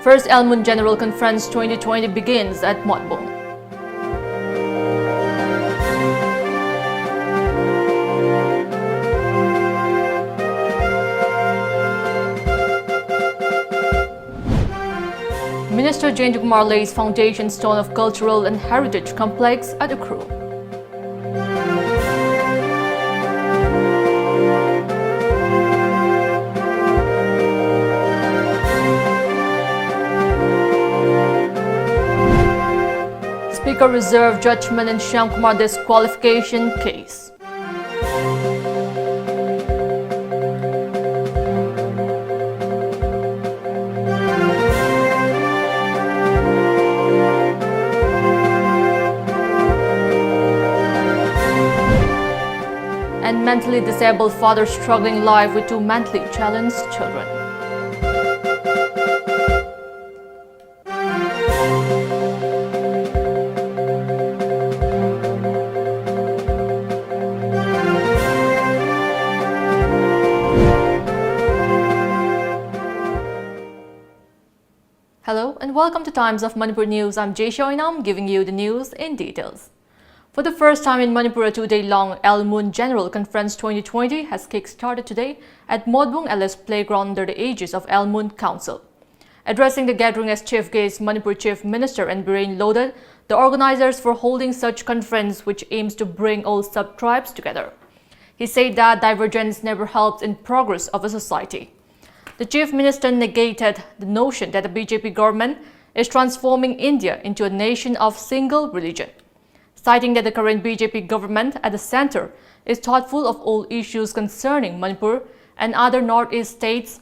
First Elmun General Conference 2020 begins at Modbong. Minister Jayendra lays foundation stone of Cultural and Heritage Complex at Ukru. Speaker reserved judgment in Shyam Kumar disqualification case. And mentally disabled father struggling life with two mentally challenged children. Hello and welcome to Times of Manipur News. I'm JESSIA giving you the news in details. For the first time in Manipur, a two-day-long Elmun General Conference 2020 has kick-started today at Modbong LS Playground under the aegis of Elmun Council. Addressing the gathering as chief guest, Manipur Chief Minister and Birain lauded the organizers for holding such conference which aims to bring all sub-tribes together. He said that divergence never helps in progress of a society. The Chief Minister negated the notion that the BJP government is transforming India into a nation of single religion, citing that the current BJP government at the center is thoughtful of all issues concerning Manipur and other northeast states.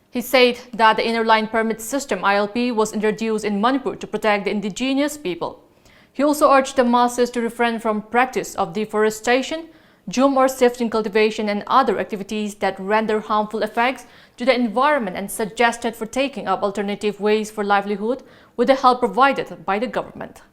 He said that the Inner Line Permit System ILP was introduced in Manipur to protect the indigenous people. He also urged the masses to refrain from practice of deforestation, jhum or shifting cultivation and other activities that render harmful effects to the environment and suggested for taking up alternative ways for livelihood with the help provided by the government.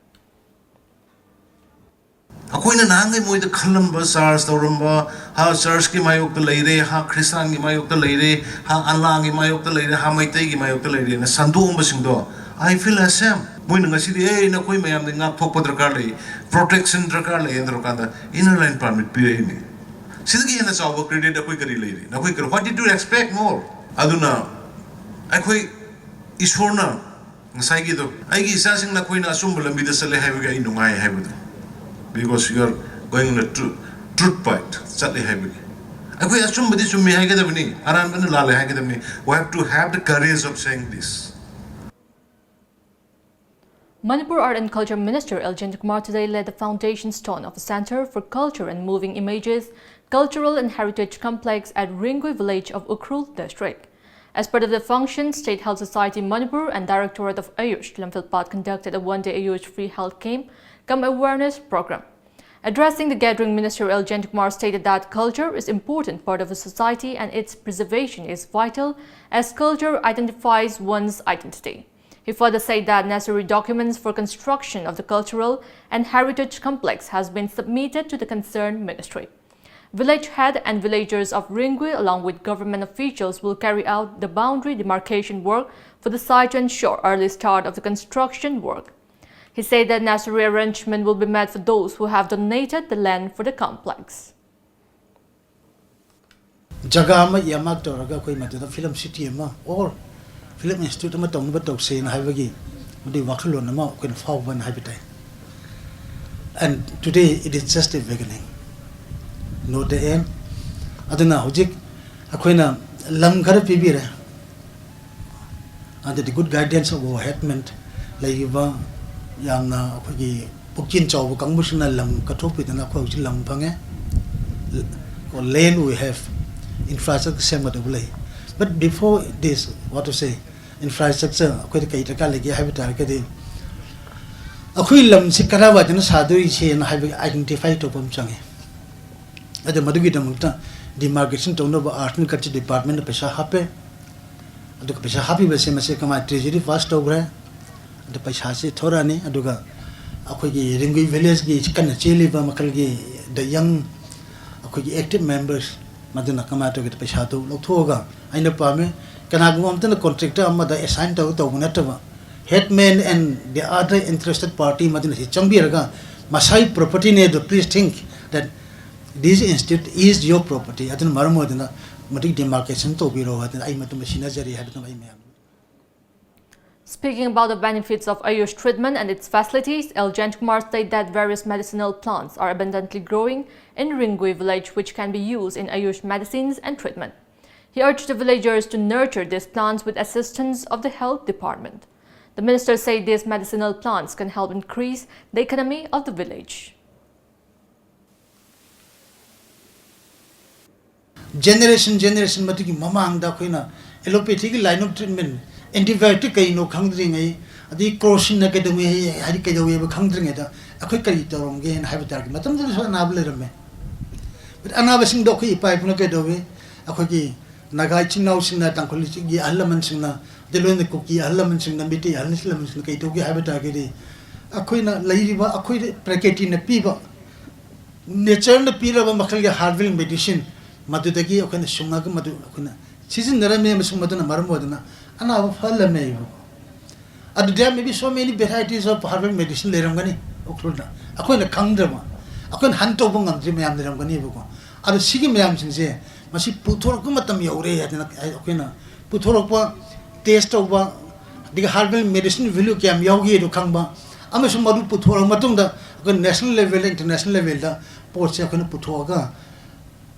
Akoina nangai moida khalamba SARS tawramba ha church ki mayok ta leire ha Christian ki mayok ta leire ha Allah ki mayok ta leire ha maitai ki mayok ta leire na sandom basingdo I feel ashamed moina ngasi na koi mayam de ngak thok padrakar lei protection drakar lei endro kanda inner line permit pi ni sidgi na chawa credit akoi kari leire na koi kar what did you expect more aduna akoi ishorna ngasai gi do ai gi isa sing na koi na asum lambi da sale haiba ga inungai haiba because you are going on a truth point. We have to have the courage of saying this. Manipur Art and Culture Minister Jayendra Kumar today led the foundation stone of a Center for Culture and Moving Images, Cultural and Heritage Complex at Ringui village of Ukhrul district. As part of the function, State Health Society Manipur and Directorate of Ayush Lamphilpat conducted a one-day Ayush free health camp awareness program. Addressing the gathering, Minister Jayendra Kumar stated that culture is an important part of a society and its preservation is vital as culture identifies one's identity. He further said that necessary documents for construction of the Cultural and Heritage Complex has been submitted to the concerned ministry. Village head and villagers of Ringui along with government officials will carry out the boundary demarcation work for the site to ensure early start of the construction work. He said that necessary arrangement will be made for those who have donated the land for the complex. Jagama yamak toraga koi mata film city ma or film institute ma tong ba tok se na haibagi mudi wakhlo na ma koi fau ban haibitai. And today it is just a beginning, not the end. Aduna hojik akoina lam khara pibire under the good guidance of our headman laiba yamna akogi pukin chaw kangmusna lam kathopi na ko lam phange or lane we have infrastructure semadabulai. But before this, what to say, infrastructure akoi kai taka legi habitar ke de akoi lam sikara jana sadoi che na have identify to pam change ade madugi damta demarcation to no art and culture department pesa hape adu pesa happy bese mase kama treasury fast over the paisa se thora ni aduga akoi gi ringui village gi kan cheli ba makal gi the young akoi gi active members maduna kama to get paisa to lokhoga aina pame kanagum amtana contractor amada assign to gunatava headman and the other interested party madina si chambiraga masai property ne do please think that this institute is your property adun maramodina mati demarcation to biro adun ai matum sinajari habtum ai ma'am. Speaking about the benefits of Ayush treatment and its facilities, L. Kumar stated that various medicinal plants are abundantly growing in Ringui village which can be used in Ayush medicines and treatment. He urged the villagers to nurture these plants with assistance of the health department. The minister said these medicinal plants can help increase the economy of the village. Generation matiki mamang da koina allopathic line of treatment antibiotic kai no khangdring ai adi crossing academy hari kai dawe ba khangdring ai da akhoi kai torong ge na habitar matam da so na ble ramme but anabasing do kai pai puna kai dawe akhoi ki nagai chinau singna tangkholi gi allaman singna delon ko ki allaman singna miti alnislam sing kai to ge habitar ge ri akhoi na lairiba akhoi praketi na piba nature na pira ba makhal ge herbal medicine madudagi akhoi na sunga ga madu akhoi na season narame masung madu na marmodna ana falla me adu there may be so many varieties of herbal medicine leramgani okruna akoina khangdrama akoin hanto bangam ji mayam leramgani buko adu sigi mayam singse masi puthorok matam yaure yadina akoina puthorok taste of diga herbal medicine value kyam yaugi du khangba amasu madu puthorok matungda akon national level international level da post akon puthoga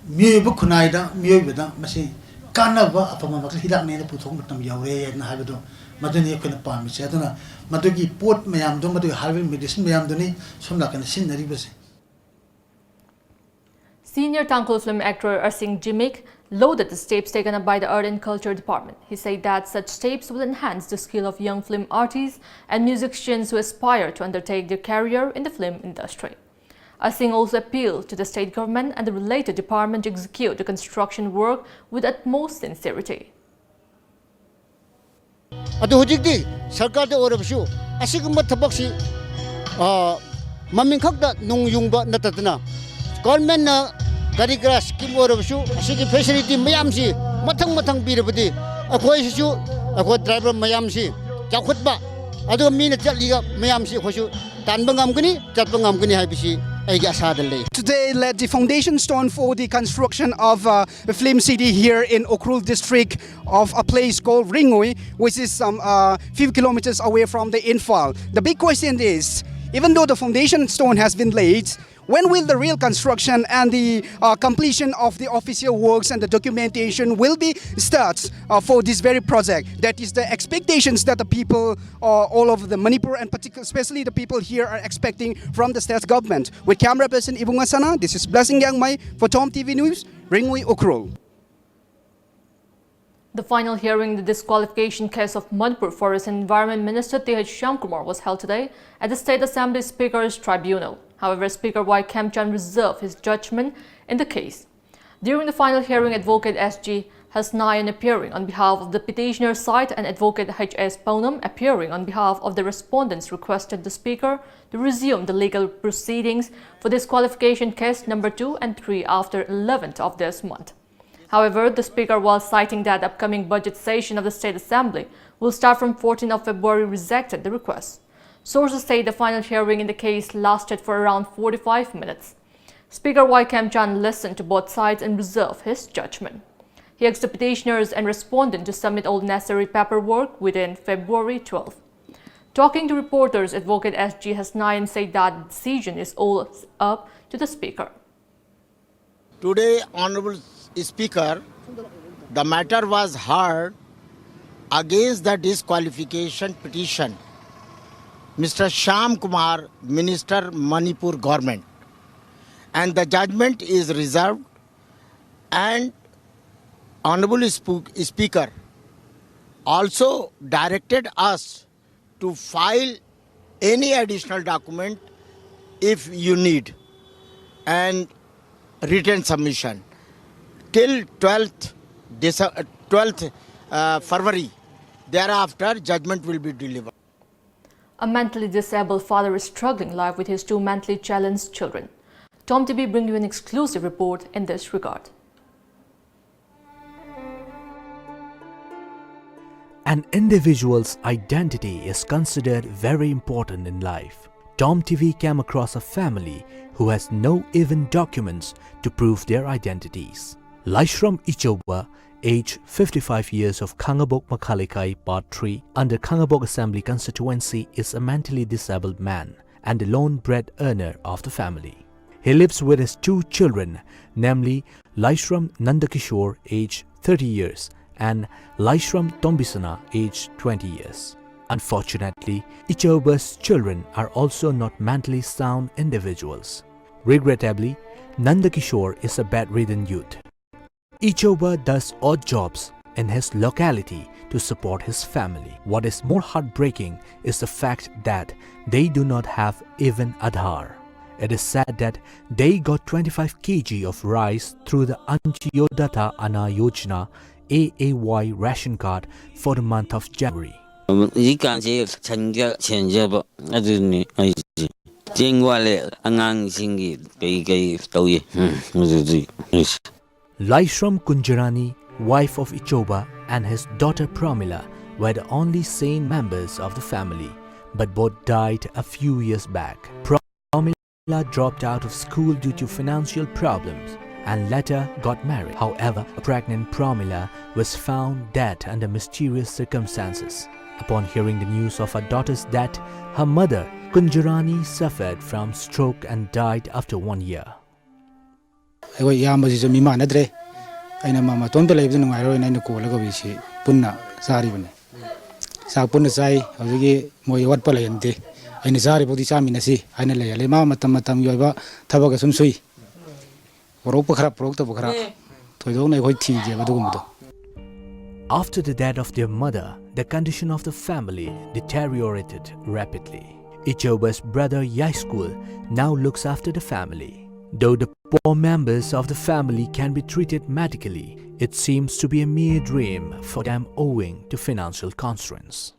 miyobu khunai da miyobu da masi kanaba apama makal hidak ne puthong matam yaure na habado madani ekona pami se aduna madugi pot mayam do madu herbal medicine mayam do ni somla kana sinari base. Senior Tangkhul film actor Arsing Jimik lauded the steps taken up by the Art and Culture Department. He said that such steps will enhance the skill of young film artists and musicians who aspire to undertake their career in the film industry. Arsing also appealed to the state government and the related department to execute the construction work with utmost sincerity. Adu hujikdi sarkar de orabshu asigumba thabaksi maming khakda nung yungba natatna government na gari gra scheme orabshu asigi facility mayam si mathang birabadi akhoi su akhoi driver mayam si chakhutba adu mina chatliga mayam si khosu tanbangam gani chatbangam gani haibisi. Today led the foundation stone for the construction of a film city here in Ukhrul district of a place called Ringui, which is some few kilometers away from the Infal. The big question is, even though the foundation stone has been laid, when will the real construction and the completion of the official works and the documentation will be start for this very project? That is the expectations that the people all over the Manipur and especially the people here are expecting from the state government. With camera person Ibunga Sana, this is Blessing Yangmai for TOMTV News, Ringui Ukhrul. The final hearing in the disqualification case of Manipur Forest and Environment Minister T.H. Shyamkumar was held today at the State Assembly Speaker's Tribunal. However, Speaker Y. Kemchan reserved his judgment in the case. During the final hearing, Advocate S.G. Hasnayan appearing on behalf of the petitioner's side and Advocate H.S. Poonam appearing on behalf of the respondents requested the Speaker to resume the legal proceedings for disqualification case number 2 and 3 after 11th of this month. However, the Speaker, while citing that the upcoming budget session of the State Assembly will start from 14th of February, rejected the request. Sources say the final hearing in the case lasted for around 45 minutes. Speaker Y. Kemchan listened to both sides and reserved his judgment. He asked the petitioners and respondent to submit all necessary paperwork within February 12. Talking to reporters, Advocate S.G. Hasnayan said that the decision is all up to the Speaker. Today, Honorable Speaker, the matter was heard against the disqualification petition. Mr. Shyam Kumar, Minister, Manipur Government. And the judgment is reserved, and Honorable Speaker also directed us to file any additional document if you need and written submission till 12th February. Thereafter, judgment will be delivered. A mentally disabled father is struggling life with his 2 mentally challenged children. TOMTV brings you an exclusive report in this regard. An individual's identity is considered very important in life. TOMTV came across a family who has no even documents to prove their identities. Laishram Ichoba, age 55 years, of Khangabok Makhalikai, Part 3, under Khangabok Assembly constituency, is a mentally disabled man and the lone bread earner of the family. He lives with his two children, namely Laishram Nandakishore, age 30 years, and Laishram Tombisana, age 20 years. Unfortunately, Ichoba's children are also not mentally sound individuals. Regrettably, Nandakishore is a bedridden youth. Ichoba does odd jobs in his locality to support his family. What is more heartbreaking is the fact that they do not have even Aadhaar. It is said that they got 25 kg of rice through the Antyodaya Anna Yojana AAY ration card for the month of January. Laishram Kunjarani, wife of Ichoba, and his daughter Pramila were the only sane members of the family, but both died a few years back. Pramila dropped out of school due to financial problems and later got married. However, a pregnant Pramila was found dead under mysterious circumstances. Upon hearing the news of her daughter's death, her mother, Kunjarani, suffered from stroke and died after 1 year. Aina mama ton pelai bidun ngai na ko la bi si punna sari bane sa punna sai hogi moi wat pala yente aina sari bodi sa mina si aina le mama matam yoiba thabaga sum sui oro pakhara prok to pakhara thoidong nai hoi thi je badugum do. After the death of their mother, the condition of the family deteriorated rapidly. Ichoba's brother Yaiskul now looks after the family. Though the poor members of the family can be treated medically, it seems to be a mere dream for them owing to financial constraints.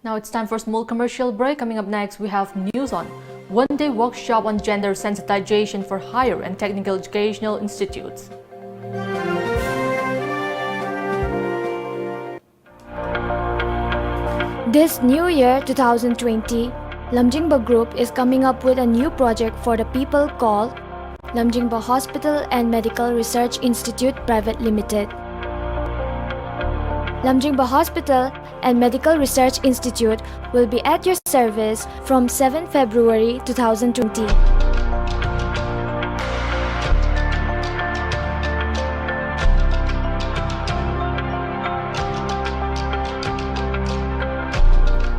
Now it's time for a small commercial break. Coming up next, we have news on one-day workshop on gender sensitization for higher and technical educational institutes. This new year, 2020, Lamjingba Group is coming up with a new project for the people called Lamjingba Hospital and Medical Research Institute Private Limited. Lamjingba Hospital and Medical Research Institute will be at your service from 7 February 2020.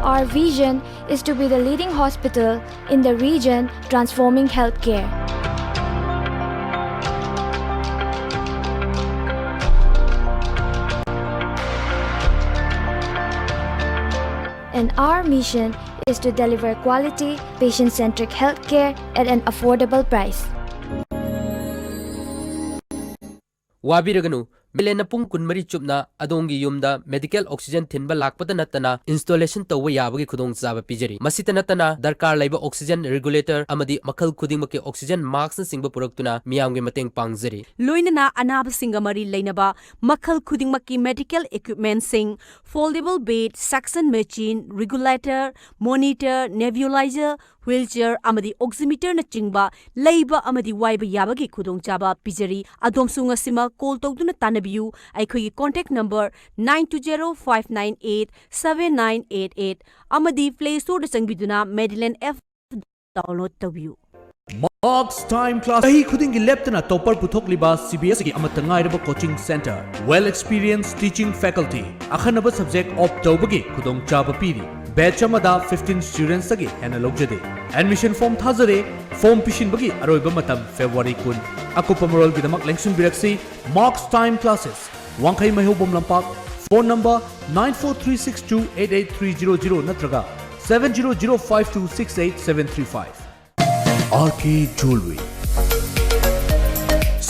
Our vision is to be the leading hospital in the region transforming healthcare. And our mission is to deliver quality, patient-centric healthcare at an affordable price. Wabiraganu Milena pung kunmari chupna adongi yumda medical oxygen thinba lakpata natana installation tawwa yabagi khudong chaba pijari masita natana darkar laiba oxygen regulator amadi makhal khudingmaki oxygen mask na singba puraktuna miyamgi mateng pangjari loinana anaba singamari leinaba makhal khudingmaki medical equipment sing foldable bed suction machine regulator monitor nebulizer wheelchair amadi oximeter na chingba leiba amadi waiba yabagi khudong chaba pijari adomsunga sima call tawduna tanabiu aikhoi contact number 9205987988 amadi play store da changbiduna Medline F download tabiu. Marks time class Ahi khudingi leptana topper puthokliba CBS gi amata ngairaba coaching center well experienced teaching faculty akhanaba subject of tawbagi khudong chaba piri batch amada 15 students agi hena logjade admission form thazare form pishin bagi aroiba matam February 10 akupamarol gi damak lengsun biraksi Marks time classes Wangkai Mahobom Lampak phone number 9436288300 natraga 7005268735 RK Jewelry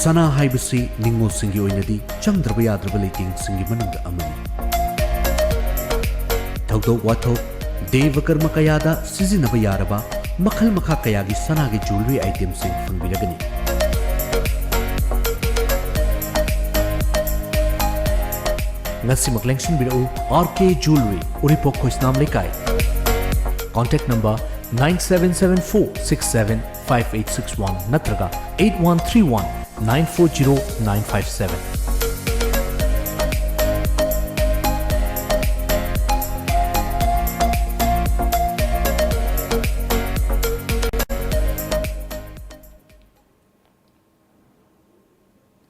Sana haibasi ningo singi oinadi changdraba yadraba leiting singi manungda amani. Thaudok wathok deva karma kayada sizinaba yaraba makhal makha kayagi sanagi jewelry item sing fangbiragani. Ngasi maklengsin birau RK Jewelry Uripok Khoisnam Lekai. Contact number 9774675861 natraga 8131940957.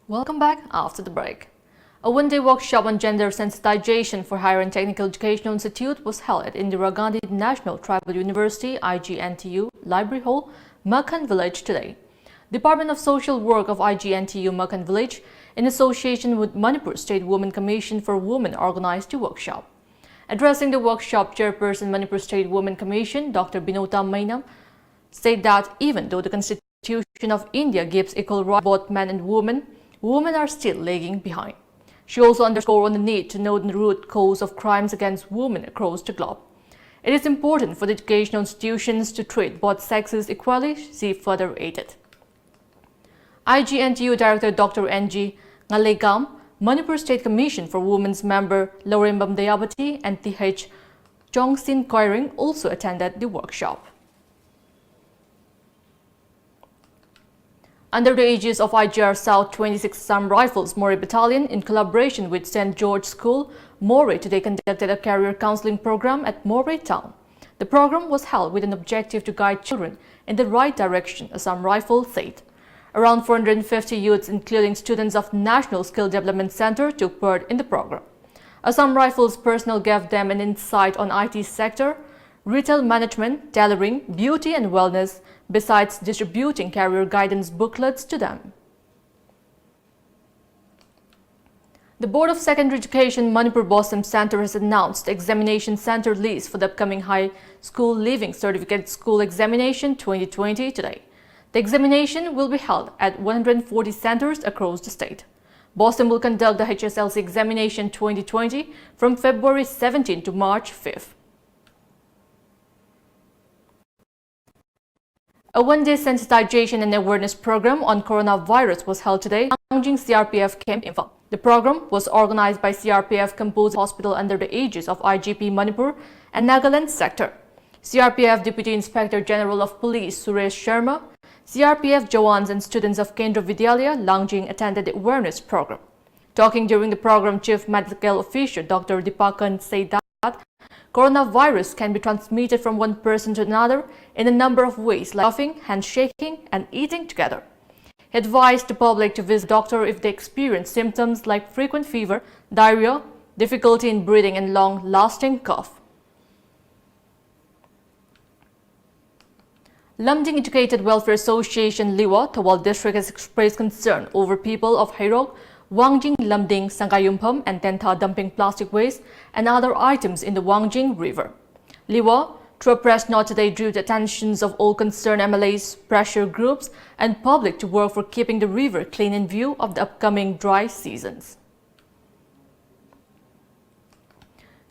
Welcome back after the break. A one-day workshop on gender sensitization for Higher and Technical Educational Institute was held at Indira Gandhi National Tribal University IGNTU Library Hall, Makhan Village today. Department of Social Work of IGNTU Makhan Village, in association with Manipur State Women Commission for Women, organized the workshop. Addressing the workshop, Chairperson Manipur State Women Commission, Dr. Binota Mainam, said that even though the Constitution of India gives equal rights to both men and women, women are still lagging behind. She also underscored on the need to know the root cause of crimes against women across the globe. It is important for the educational institutions to treat both sexes equally, she further added. IGNTU Director Dr. N.G. Ngalegam, Manipur State Commission for Women's member Lorembam Dayabati and T.H. Chongsin Koiring also attended the workshop. Under the aegis of IGR South 26 Assam Rifles Moray Battalion, in collaboration with St. George School, Moray today conducted a career counseling program at Moray town. The program was held with an objective to guide children in the right direction, Assam Rifle said. Around 450 youths, including students of National Skill Development Center, took part in the program. Assam Rifles personnel gave them an insight on IT sector, retail management, tailoring, beauty and wellness, besides distributing career guidance booklets to them. The Board of Secondary Education Manipur Boston Center has announced the examination center list for the upcoming High School Leaving Certificate School Examination 2020 today. The examination will be held at 140 centers across the state. Boston will conduct the HSLC Examination 2020 from February 17 to March 5th. A one-day sensitization and awareness program on coronavirus was held today at Langjing CRPF camp in Phang. The program was organized by CRPF Composite Hospital under the aegis of IGP Manipur and Nagaland sector. CRPF Deputy Inspector General of Police Suresh Sharma, CRPF Jawans and students of Kendra Vidyalaya, Langjing attended the awareness program. Talking during the program, Chief Medical Officer Dr. Dipakan said that coronavirus can be transmitted from one person to another in a number of ways, like coughing, handshaking, and eating together. He advised the public to visit a doctor if they experience symptoms like frequent fever, diarrhea, difficulty in breathing, and long-lasting cough. Lamjing Educated Welfare Association Liwa, Thawal District has expressed concern over people of Hairok, Wangjing, Lamding, Sangayumpam and Tentha dumping plastic waste and other items in the Wangjing River. Liwa, through a press note today, drew the attentions of all concerned MLAs, pressure groups and public to work for keeping the river clean in view of the upcoming dry seasons.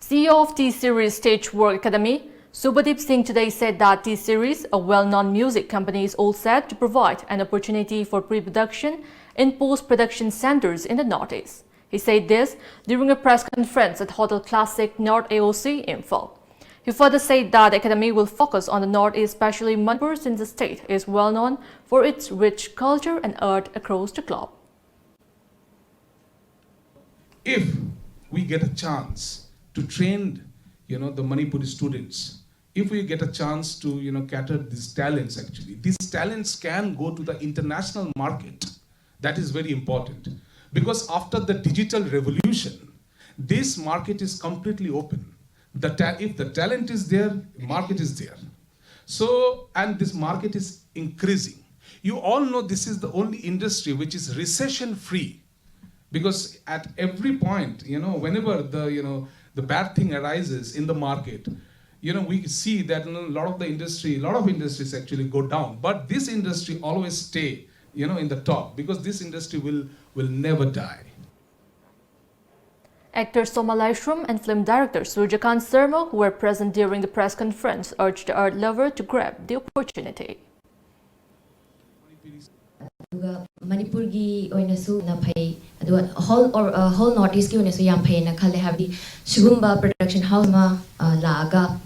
CEO of T-Series Stage Work Academy, Subhadeep Singh today said that T-Series, a well-known music company, is all set to provide an opportunity for pre-production in post-production centers in the Northeast. He said this during a press conference at Hotel Classic North AOC Info. He further said that the Academy will focus on the Northeast, especially Manipur, since the state is well known for its rich culture and art across the globe. If we get a chance to train, the Manipuri students, if we get a chance to, cater these talents actually, these talents can go to the international market. That is very important because after the digital revolution, this market is completely open. If the talent is there, the market is there. So, and this market is increasing. You all know this is the only industry which is recession free because at every point, whenever the bad thing arises in the market, we see that a lot of industries actually go down, but this industry always stay in the top, because this industry will never die. Actor Soma Laishram and film director Surjakant Sharma, who were present during the press conference, urged the art lover to grab the opportunity. Manipuri oinasu na phai adu whole notice ki oinasu yam phai na khale habdi sugumba production house ma laaga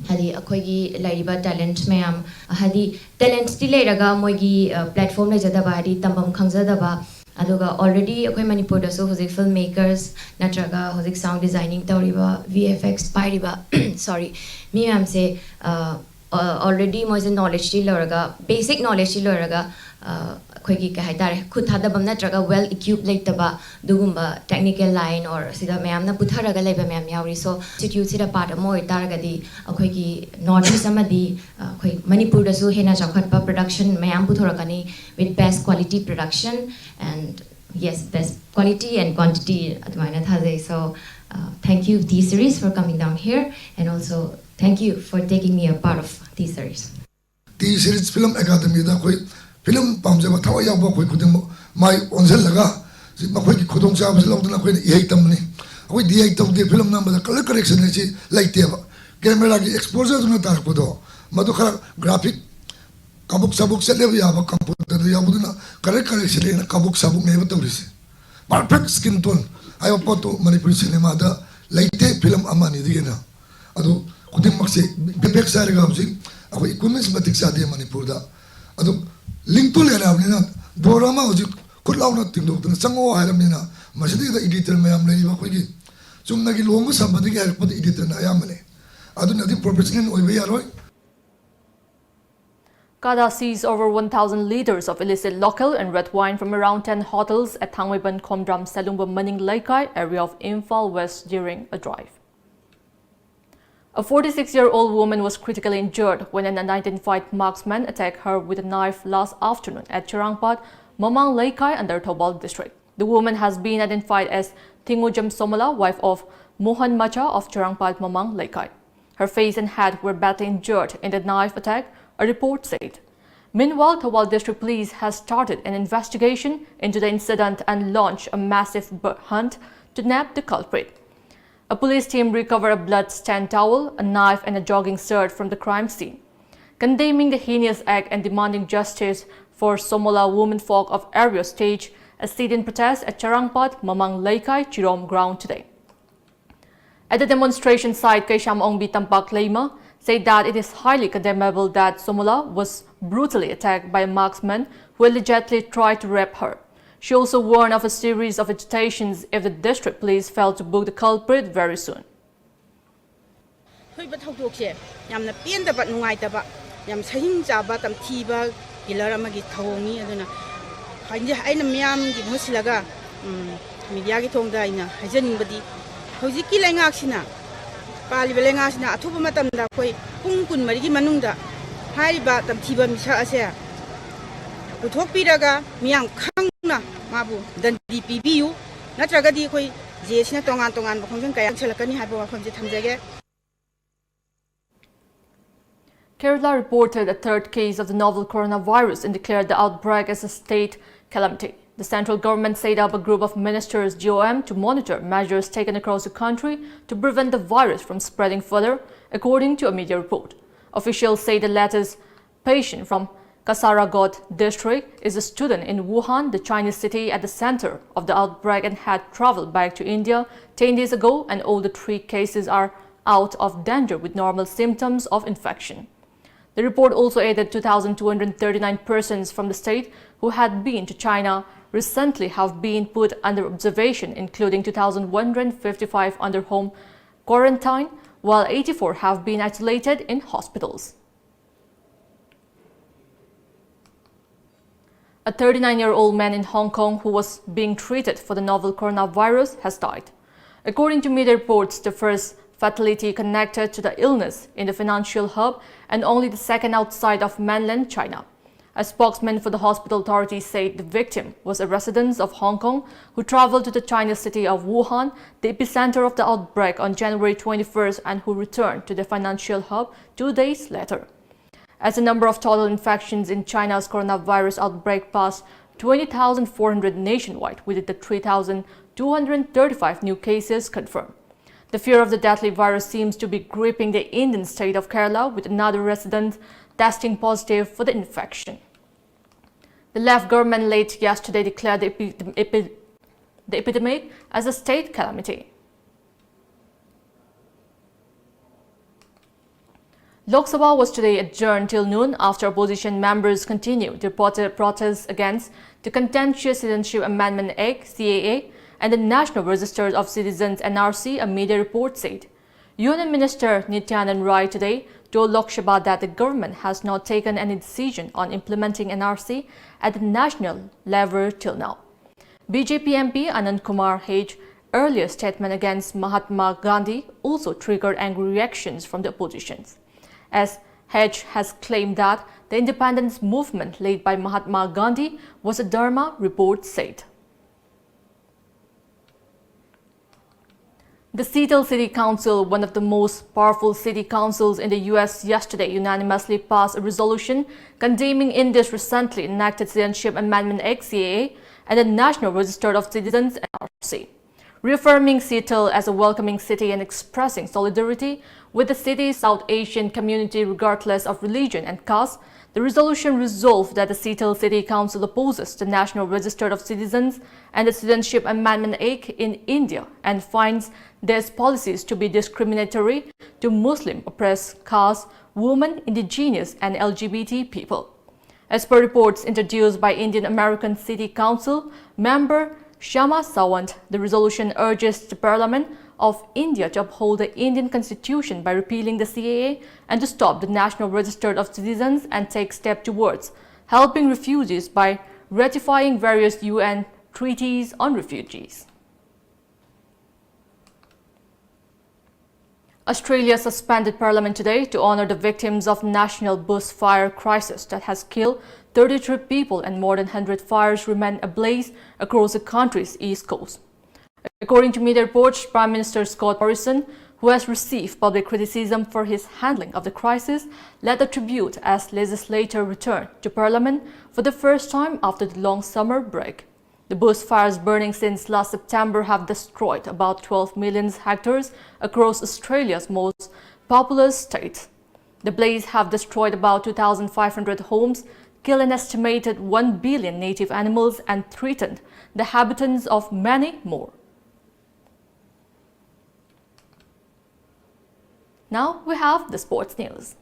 hadi akhoi gi laiba talent mayam hadi talent ti leiraga moigi platform le jada ba hadi tambam khangzada ba aduga already akhoi Manipur da so hozik filmmakers natraga hozik sound designing tawriba VFX pairiba sorry me am say already moise knowledge ti loraga basic knowledge ti loraga khoi ka haitare khutha bam natraga well equipped laitaba dugumba technical line or sida mayam na putharaga laiba mayam yauri so institute sida part mo itaraga di akhoi ki northeast amadi khoi Manipur da su hena chakhatpa production mayam puthorakani with best quality production and yes best quality and quantity admaina thase so thank you T series for coming down here and also thank you for taking me a part of T series T-series film academy da koi film pamjaba thawa yawa koi khuding mai onjal laga si makhoi ki khudong cha bas lawdana koi ei tamni koi di ei tamde film number da color correction ne chi laite ba camera ki exposure duna tar podo madu khara graphic kabuk sabuk se le ya ba computer ya buduna color correction ne kabuk sabuk ne ba tawrisi perfect skin tone ayo poto Manipuri cinema da laite film amani digena adu khuding makse bibek sare ga music akoi equipments batik sa de Manipur da adu link to le na na dorama hoji kulaw na tingdo na sango haram ni na masidi da editor mayam le ba khoi chumna gi long sambadi gi arpad editor na ayamane adu na di professional oi be yaroi Kada seized over 1,000 liters of illicit local and red wine from around 10 hotels at Thangweban Khomdram Salumba Maning Laikai area of Imphal West during a drive. A 46-year-old woman was critically injured when an unidentified marksman attacked her with a knife last afternoon at Charangpat, Mamang Laikai under Thobal district. The woman has been identified as Tingujam Somala, wife of Mohan Macha of Charangpat, Mamang Laikai. Her face and head were badly injured in the knife attack, a report said. Meanwhile, Thobal district police has started an investigation into the incident and launched a massive hunt to nab the culprit. A police team recovered a blood-stained towel, a knife and a jogging shirt from the crime scene. Condemning the heinous act and demanding justice for Somola womenfolk of area staged a sit-in protest at Charangpat, Mamang Laikai, Chirom ground today. At the demonstration site, Kaisham Ongbi Tampak Leima said that it is highly condemnable that Somola was brutally attacked by a marksman who allegedly tried to rape her. She also warned of a series of agitations if the district police failed to book the culprit very soon. mabu dan di PBU natraga di koi JESSIA tongan ba khongjang kaya chelakani haibo wa khonje thamjage. Kerala reported a third case of the novel coronavirus and declared the outbreak as a state calamity. The central government set up a group of ministers GOM to monitor measures taken across the country to prevent the virus from spreading further, according to a media report. Officials say the latest patient from Kasaragod district is a student in Wuhan, the Chinese city at the center of the outbreak, and had traveled back to India 10 days ago, and all the 3 cases are out of danger with normal symptoms of infection. The report also added 2,239 persons from the state who had been to China recently have been put under observation, including 2,155 under home quarantine, while 84 have been isolated in hospitals. A 39-year-old man in Hong Kong who was being treated for the novel coronavirus has died. According to media reports, the first fatality connected to the illness in the financial hub and only the second outside of mainland China. A spokesman for the hospital authorities said the victim was a resident of Hong Kong who traveled to the Chinese city of Wuhan, the epicenter of the outbreak, on January 21st and who returned to the financial hub 2 days later. as the number of total infections in China's coronavirus outbreak passed 20,400 nationwide, with the 3,235 new cases confirmed. The fear of the deadly virus seems to be gripping the Indian state of Kerala, with another resident testing positive for the infection. The left government late yesterday declared the epidemic as a state calamity. Lok Sabha was today adjourned till noon after opposition members continued their protests against the contentious Citizenship Amendment Act (CAA) and the National Register of Citizens (NRC), a media report said. Union Minister Nityanand Rai today told Lok Sabha that the government has not taken any decision on implementing NRC at the national level till now. BJP MP Anand Kumar H's earlier statement against Mahatma Gandhi also triggered angry reactions from the opposition, as H has claimed that the independence movement led by Mahatma Gandhi was a Dharma, report said. The Seattle City Council, one of the most powerful city councils in the U.S., yesterday unanimously passed a resolution condemning India's recently enacted Citizenship Amendment Act (CAA) and the National Register of Citizens (NRC). Reaffirming Seattle as a welcoming city and expressing solidarity with the city's South Asian community regardless of religion and caste, the resolution resolved that the Seattle City Council opposes the National Register of Citizens and the Citizenship Amendment Act in India and finds these policies to be discriminatory to Muslim, oppressed caste, women, indigenous and LGBT people. As per reports introduced by Indian American City Council member Shama Sawant, the resolution urges the Parliament of India to uphold the Indian Constitution by repealing the CAA and to stop the National Register of Citizens and take steps towards helping refugees by ratifying various UN treaties on refugees. Australia suspended Parliament today to honour the victims of national bushfire crisis that has killed 33 people and more than 100 fires remain ablaze across the country's east coast. According to media reports, Prime Minister Scott Morrison, who has received public criticism for his handling of the crisis, led a tribute as legislators returned to Parliament for the first time after the long summer break. The bushfires burning since last September have destroyed about 12 million hectares across Australia's most populous state. The blaze have destroyed about 2,500 homes, killed an estimated 1 billion native animals and threatened the habitats of many more. Now we have the sports news.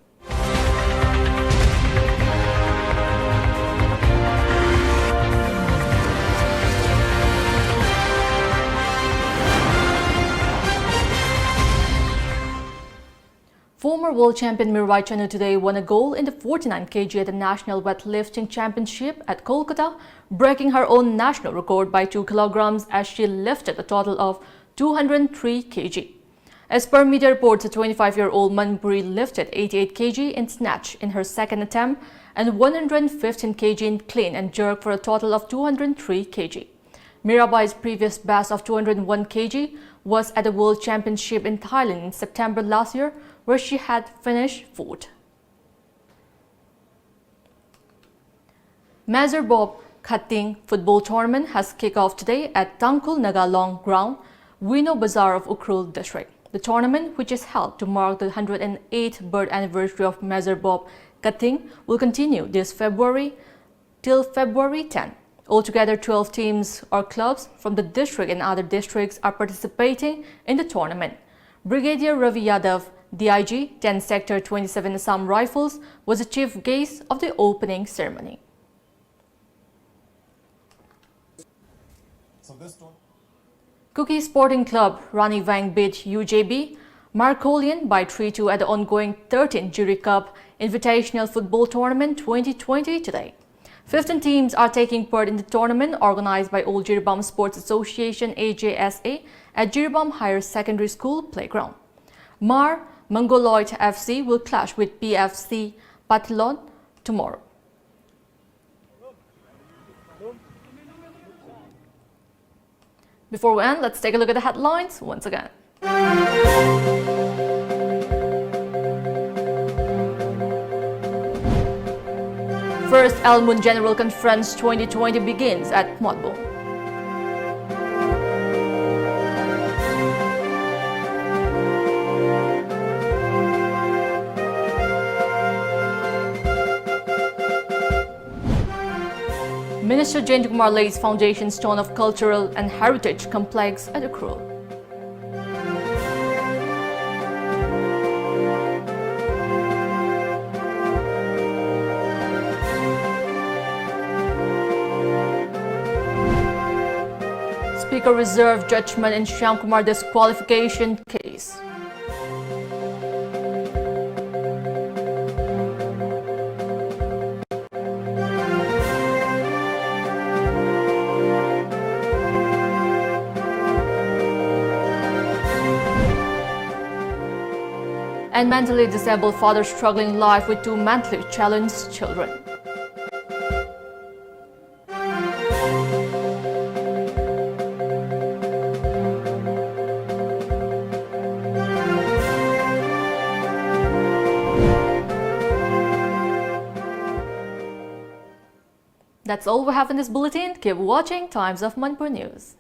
Former world champion Mirabai Chanu today won a gold in the 49 kg at the National Weightlifting Championship at Kolkata, breaking her own national record by 2 kilograms as she lifted a total of 203 kg. As per media reports, the 25-year-old Manipuri lifted 88 kg in snatch in her second attempt and 115 kg in clean and jerk for a total of 203 kg. Mirabai's previous best of 201 kg was at the World Championship in Thailand in September last year, where she had finished fourth. Measure Bob Cutting football tournament has kicked off today at Tangkul Nagalong Ground, Wino Bazaar of Ukhrul district. The tournament, which is held to mark the 108th birth anniversary of Measure Bob Cutting, will continue this February till February 10. Altogether, 12 teams or clubs from the district and other districts are participating in the tournament. Brigadier Ravi Yadav, DIG, 10 Sector 27 Assam Rifles, was the chief guest of the opening ceremony. Cookie Sporting Club, Rani Vang beat UJB Marcolian by 3-2 at the ongoing 13th Jury Cup Invitational Football Tournament 2020 today. 15 teams are taking part in the tournament organized by Old Jiribam Sports Association AJSA at Jiribam Higher Secondary School Playground. Mar Mongoloid FC will clash with PFC Patilon tomorrow. Before we end, let's take a look at the headlines once again. first El Moon General Conference 2020 begins at Modbong. Minister Jane Kumar lays foundation stone of Cultural and Heritage Complex at Ukrul. Speaker reserved judgment in Shyam Kumar disqualification case. And mentally disabled father struggling life with two mentally challenged children. That's all we have in this bulletin. Keep watching Times of Manipur News.